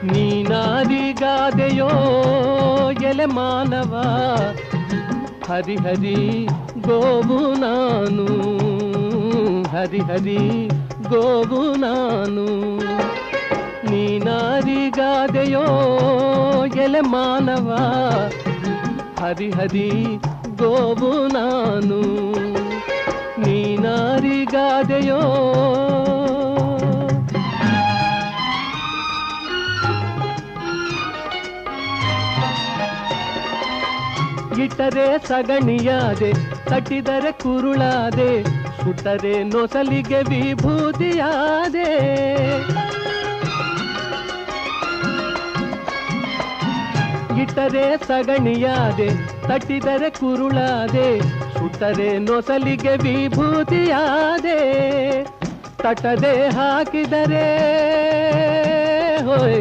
ನೀನಾದಿಗಾದೆಯೋ ಎಲೆ ಮಾನವ, ಹರಿ ಹರಿ ಗೋವು ನಾನು, ಹರಿ ಹರಿ ಗೋವು ನಾನು. ನೀನಾದಿಗಾದೆಯೋ ಎಲೆ ಮಾನವ, ಹರಿ ಹರಿ ಗೋವು ನಾನು. ನೀನಾರಿಗಾದೆಯೋ ಇಟ್ಟರೆ ಸಗಣಿಯಾದೆ, ತಟ್ಟಿದರೆ ಕುರುಳಾದೆ, ಸುಟ್ಟರೆ ನೊಸಲಿಗೆ ವಿಭೂತಿಯಾದೆ. ಇಟ್ಟರೆ ಸಗಣಿಯಾದೆ, ತಟ್ಟಿದರೆ ಕುರುಳಾದೆ, ಸುಟ್ಟರೆ ನೊಸಲಿಗೆ ವಿಭೂತಿಯಾದೆ. ತಟ್ಟದೆ ಹಾಕಿದರೆ ಹೋಯ್